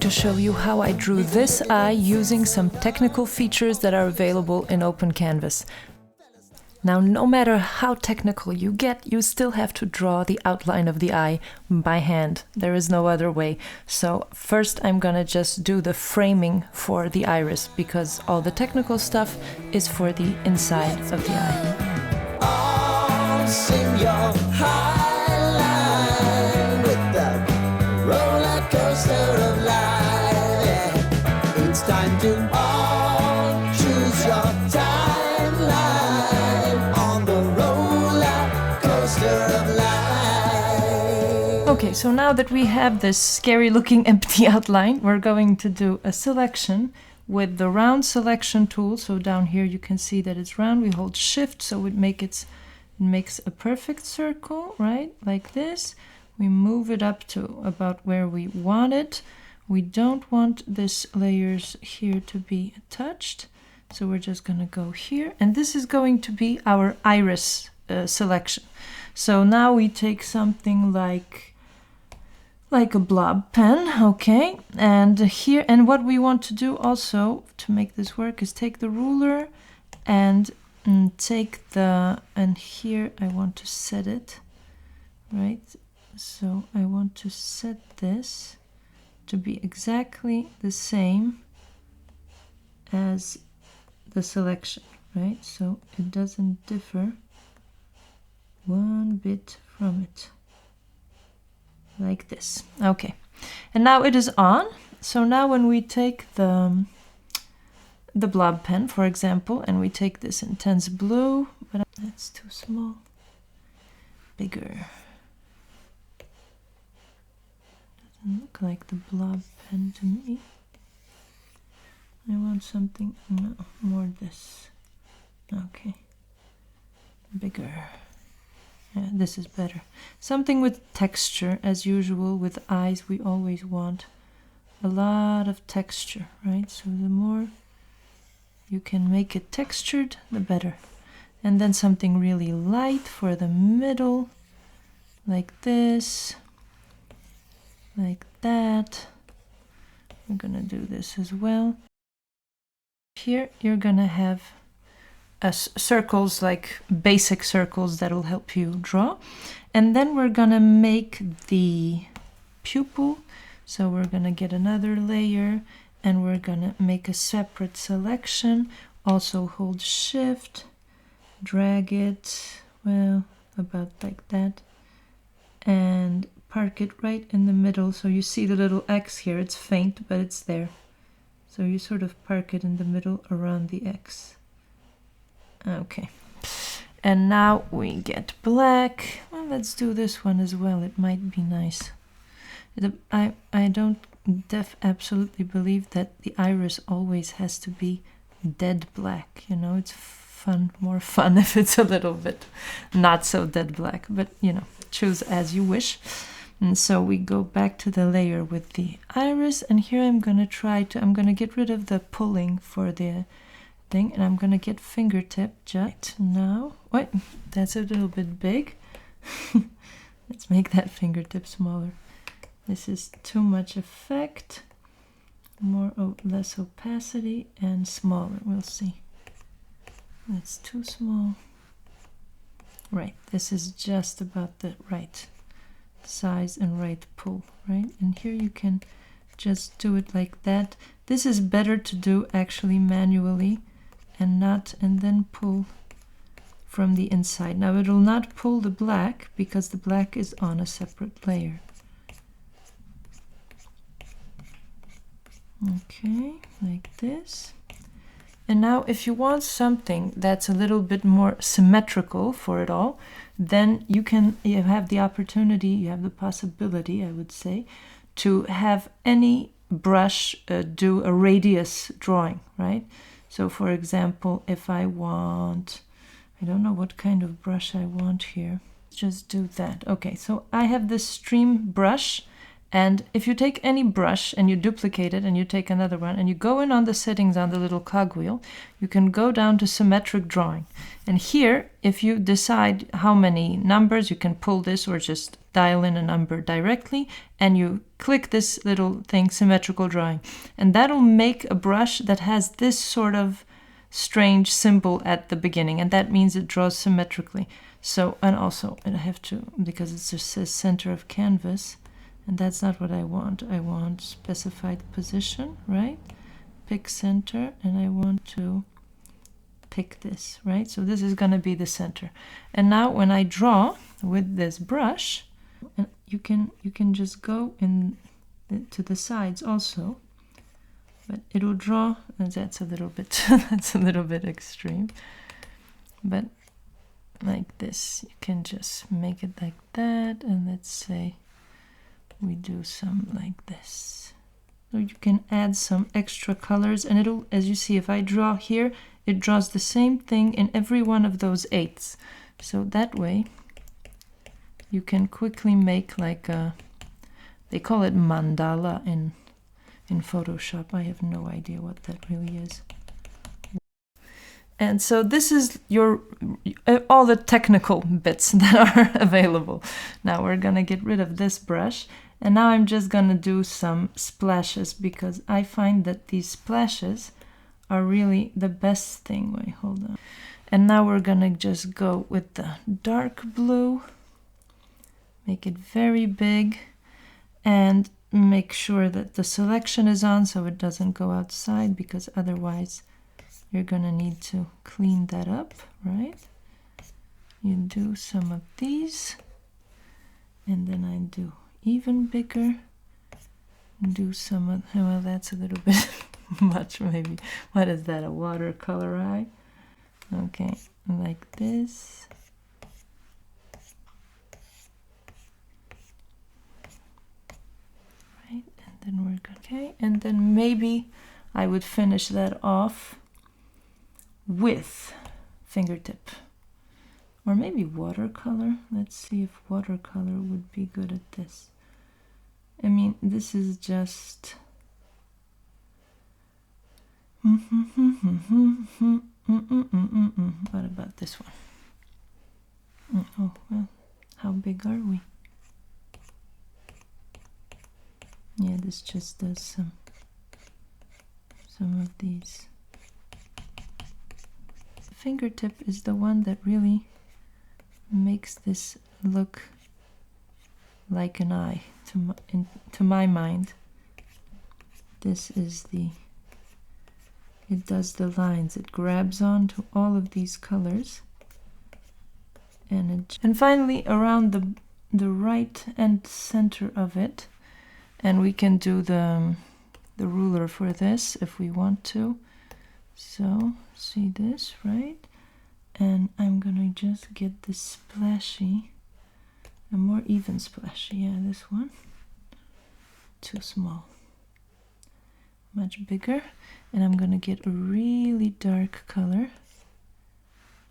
to show you how I drew this eye using some technical features that are available in Open Canvas. Now, no matter how technical you get, you still have to draw the outline of the eye by hand. There is no other way. So first I'm gonna just do the framing for the iris, because all the technical stuff is for the inside of the eye. Sing your highline with the roller coaster of life. Yeah. It's time to all choose your timeline on the roller coaster of life. Okay, so now that we have this scary looking empty outline, we're going to do a selection with the round selection tool. So down here you can see that it's round. We hold shift so it makes a perfect circle, right? Like this. We move it up to about where we want it. We don't want this layers here to be touched. So we're just gonna go here. And this is going to be our iris selection. So now we take something like a blob pen, okay? And here, and what we want to do also to make this work is take the ruler and take the, and here I want to set it, right? So I want to set this to be exactly the same as the selection, right? So it doesn't differ one bit from it, like this. Okay, and now it is on. So now when we take the blob pen, for example, and we take this intense blue, but that's too small, bigger. Doesn't look like the blob pen to me. I want something, no, more this. Okay, bigger. Yeah, this is better. Something with texture, as usual with eyes, we always want a lot of texture, right? So the more you can make it textured, the better. And then something really light for the middle, like this, like that. We're gonna do this as well. Here you're gonna have circles, like basic circles that will help you draw. And then we're gonna make the pupil. So we're gonna get another layer and we're gonna make a separate selection. Also hold shift, drag it, well, about like that, and park it right in the middle. So you see the little X here, it's faint, but it's there. So you sort of park it in the middle around the X. Okay, and now we get black. Well, let's do this one as well, it might be nice. I don't absolutely believe that the iris always has to be dead black, you know. It's fun, more fun if it's a little bit not so dead black, but you know, choose as you wish. And so we go back to the layer with the iris, and here I'm gonna get rid of the pulling for the thing, and I'm gonna get fingertip just now. Wait, that's a little bit big. Let's make that fingertip smaller. This is too much effect. Less opacity and smaller. We'll see. That's too small. Right, this is just about the right size and right pull, right? And here you can just do it like that. This is better to do actually manually and then pull from the inside. Now it will not pull the black because the black is on a separate layer. Okay, like this. And now if you want something that's a little bit more symmetrical for it all, then you have the opportunity, you have the possibility, I would say, to have any brush do a radius drawing, right? So for example, if I want, I don't know what kind of brush I want here, just do that. Okay, so I have this stream brush. And if you take any brush and you duplicate it and you take another one and you go in on the settings on the little cogwheel, you can go down to symmetric drawing. And here, if you decide how many numbers, you can pull this or just dial in a number directly, and you click this little thing, symmetrical drawing, and that'll make a brush that has this sort of strange symbol at the beginning, and that means it draws symmetrically. So, and also I have to, because it just says center of canvas, and that's not what I want. I want specified position, right? Pick center, and I want to pick this, right? So this is going to be the center. And now when I draw with this brush, and you can just go in to the sides also, but it will draw, and that's a little bit that's a little bit extreme, but like this, you can just make it like that, and let's say we do some like this. So you can add some extra colors, and it'll, as you see, if I draw here, it draws the same thing in every one of those eighths. So that way you can quickly make like a, they call it mandala in Photoshop. I have no idea what that really is. And so this is your all the technical bits that are available. Now we're gonna get rid of this brush, and now I'm just gonna do some splashes, because I find that these splashes are really the best thing. Wait, hold on. And now we're gonna just go with the dark blue, make it very big, and make sure that the selection is on so it doesn't go outside, because otherwise you're gonna need to clean that up, right? You do some of these, and then I do even bigger, do some of, well, that's a little bit much maybe. What is that, a watercolor eye? Okay, like this. Right, and then we're good. Okay, and then maybe I would finish that off with fingertip, or maybe watercolor. Let's see if watercolor would be good at this. I mean, this is just what about this one? Oh, well, how big are we? Yeah, this just does some of these. The fingertip is the one that really makes this look like an eye to my mind. This is the, it does the lines, it grabs onto all of these colors, and finally around the right and center of it, and we can do the ruler for this if we want to. So see this, right? And I'm gonna just get this splashy, a more even splashy. Yeah, this one too small, much bigger. And I'm gonna get a really dark color,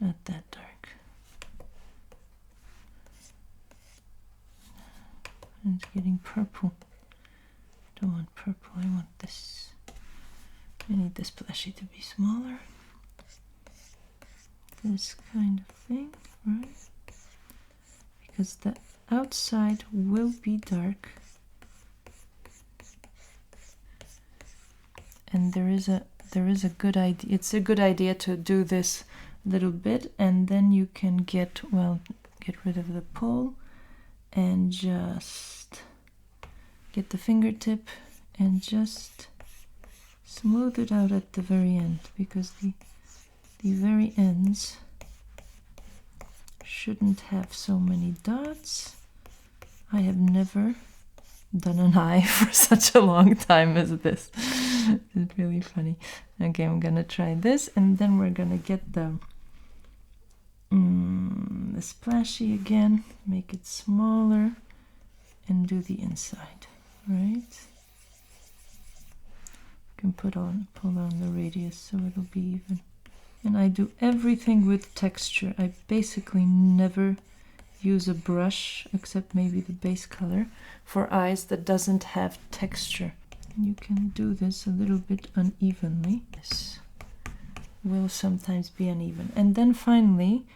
not that dark, and it's getting purple. Don't want purple, I want this. I need the splashy to be smaller, this kind of thing, right? Because the outside will be dark, and there is a good idea. It's a good idea to do this little bit, and then you can get rid of the pull and just get the fingertip and just smooth it out at the very end, because the very ends shouldn't have so many dots. I have never done an eye for such a long time as this. It's really funny. Okay, I'm gonna try this, and then we're gonna get the splashy again, make it smaller, and do the inside, right? You can pull on the radius so it'll be even. And I do everything with texture. I basically never use a brush, except maybe the base color, for eyes that doesn't have texture. You can do this a little bit unevenly. This will sometimes be uneven. And then finally,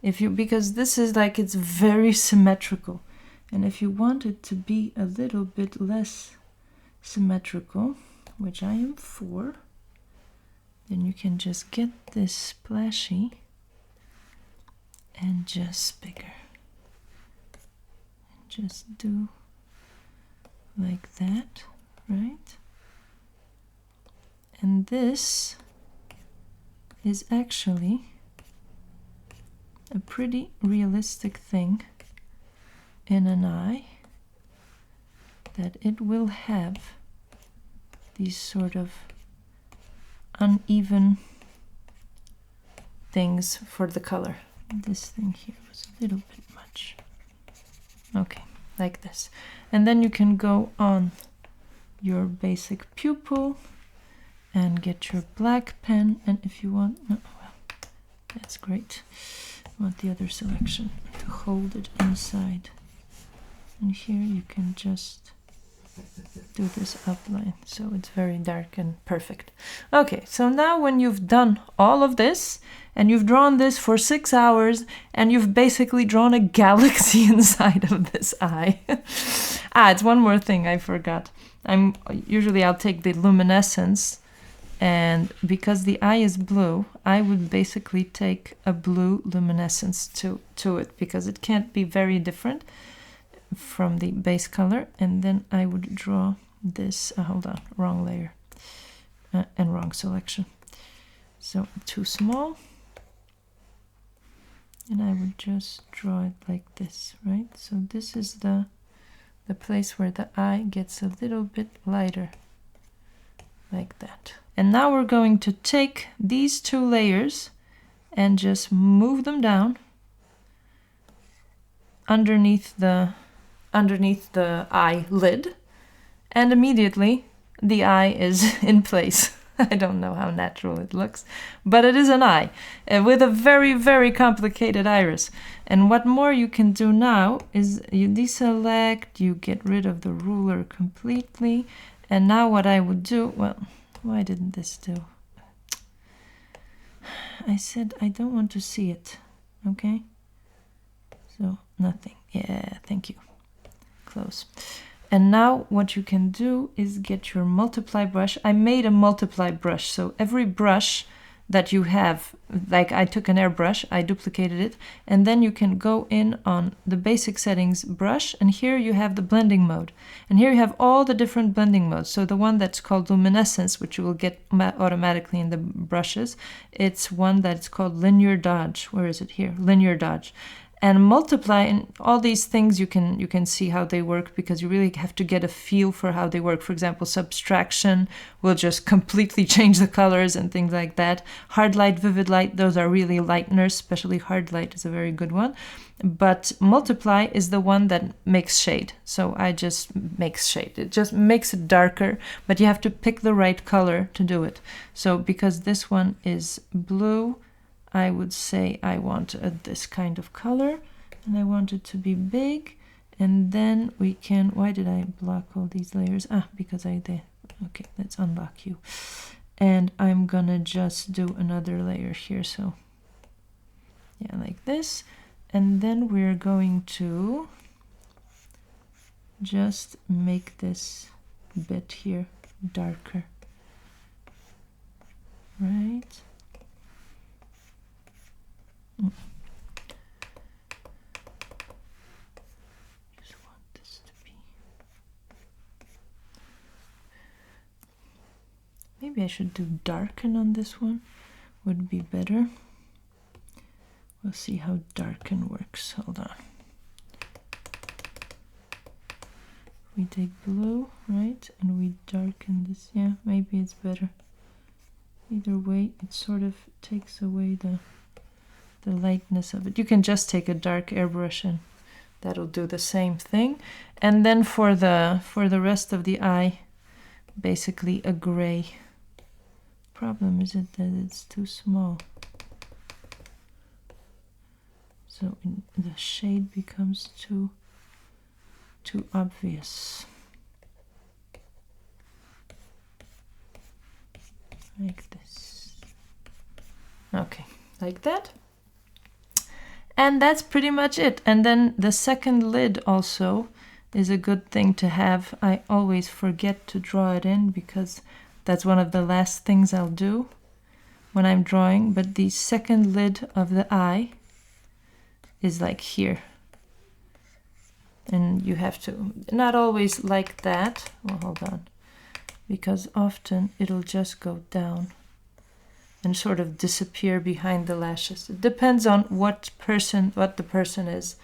because this is like, it's very symmetrical, And if you want it to be a little bit less symmetrical, which I am for, then you can just get this splashy and just bigger. And just do like that, right? And this is actually a pretty realistic thing in an eye, that it will have these sort of uneven things for the color. This thing here was a little bit much. Okay, like this. And then you can go on your basic pupil and get your black pen, and if you want, no, well, that's great. I want the other selection to hold it inside. And here you can just do this outline, so it's very dark and perfect. Okay, so now when you've done all of this, and you've drawn this for 6 hours, and you've basically drawn a galaxy inside of this eye. It's one more thing I forgot. Usually I'll take the luminescence, and because the eye is blue, I would basically take a blue luminescence to it, because it can't be very different from the base color. And then I would draw this, hold on, wrong layer and wrong selection, so too small, and I would just draw it like this, right? So this is the place where the eye gets a little bit lighter, like that. And now we're going to take these 2 layers and just move them down underneath the eyelid, and immediately the eye is in place. I don't know how natural it looks, but it is an eye with a very, very complicated iris. And what more you can do now is you deselect, you get rid of the ruler completely. And now what I would do, well, why didn't this do? I said I don't want to see it, okay? So nothing, yeah, thank you. Close. And now what you can do is get your multiply brush. I made a multiply brush, so every brush that you have, like I took an airbrush, I duplicated it, and then you can go in on the basic settings brush, and here you have the blending mode. And here you have all the different blending modes. So the one that's called luminescence, which you will get automatically in the brushes, it's one that's called linear dodge. Where is it? Here, linear dodge. And multiply, and all these things you can see how they work, because you really have to get a feel for how they work. For example, subtraction will just completely change the colors and things like that. Hard light, vivid light, those are really lighteners, especially hard light is a very good one. But multiply is the one that makes shade. So I just makes shade. It just makes it darker, but you have to pick the right color to do it. So because this one is blue, I would say I want this kind of color, and I want it to be big. And then we can, why did I block all these layers? Because I did. Okay, let's unlock you. And I'm gonna just do another layer here, so yeah, like this. And then we're going to just make this bit here darker, right? Just want this to be, maybe I should do darken on this one, would be better. We'll see how darken works. Hold on. We take blue, right, and we darken this. Yeah, maybe it's better. Either way, it sort of takes away the lightness of it. You can just take a dark airbrush and that'll do the same thing. And then for the rest of the eye, basically a gray. Problem is that it's too small. So the shade becomes too obvious. Like this. Okay, like that. And that's pretty much it. And then the second lid also is a good thing to have. I always forget to draw it in because that's one of the last things I'll do when I'm drawing. But the second lid of the eye is like here. And you have to, not always like that. Well, hold on. Because often it'll just go down and sort of disappear behind the lashes. It depends on what the person is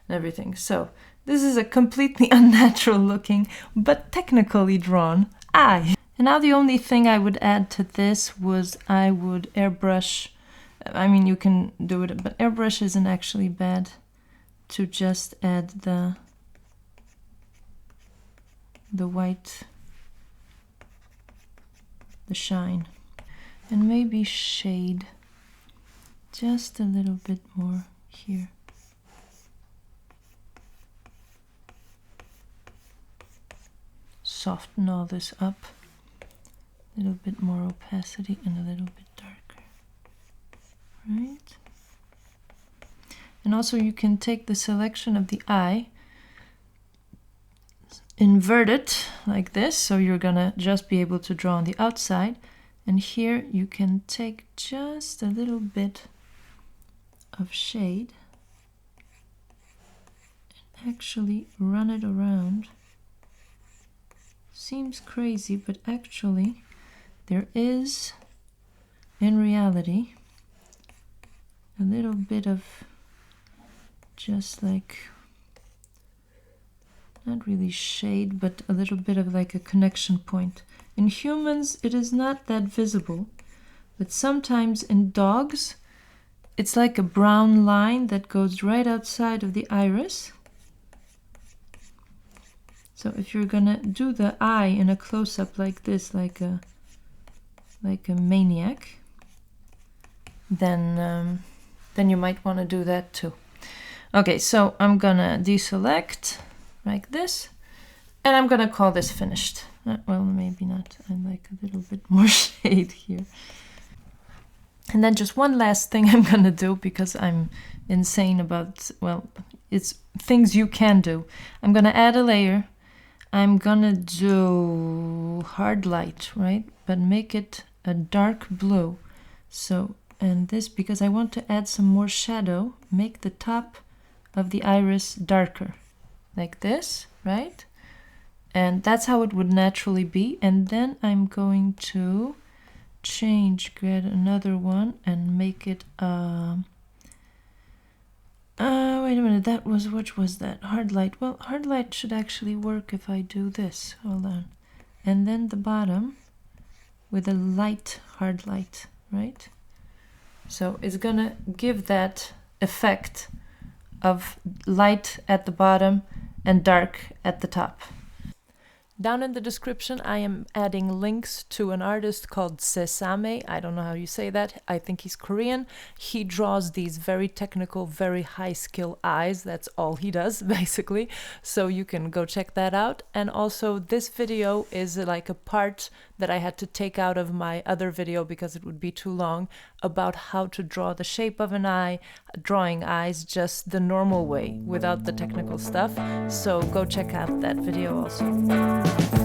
and everything. So this is a completely unnatural looking, but technically drawn eye. And now the only thing I would add to this was I would airbrush. I mean, you can do it, but airbrush isn't actually bad to just add the white, the shine, and maybe shade just a little bit more here. Soften all this up, a little bit more opacity and a little bit darker, right? And also you can take the selection of the eye, invert it like this, so you're gonna just be able to draw on the outside, and here you can take just a little bit of shade and actually run it around. Seems crazy, but actually there is, in reality, a little bit of just like, not really shade, but a little bit of like a connection point. In humans, it is not that visible, but sometimes in dogs, it's like a brown line that goes right outside of the iris. So if you're gonna do the eye in a close-up like this, like a maniac, then you might want to do that too. Okay, so I'm gonna deselect like this, and I'm gonna call this finished. Well, maybe not. I like a little bit more shade here. And then just one last thing I'm gonna do, because I'm insane about, well, it's things you can do. I'm gonna add a layer. I'm gonna do hard light, right? But make it a dark blue. So, and this, because I want to add some more shadow, make the top of the iris darker. Like this, right? And that's how it would naturally be. And then I'm going to get another one and make it wait a minute, that was, which was that? Hard light. Well, hard light should actually work if I do this. Hold on. And then the bottom with a light hard light, right? So it's gonna give that effect of light at the bottom and dark at the top. Down in the description, I am adding links to an artist called Dsesame. I don't know how you say that. I think he's Korean. He draws these very technical, very high skill eyes. That's all he does, basically. So you can go check that out. And also, this video is like a part that I had to take out of my other video because it would be too long, about how to draw the shape of an eye, drawing eyes just the normal way without the technical stuff. So go check out that video also.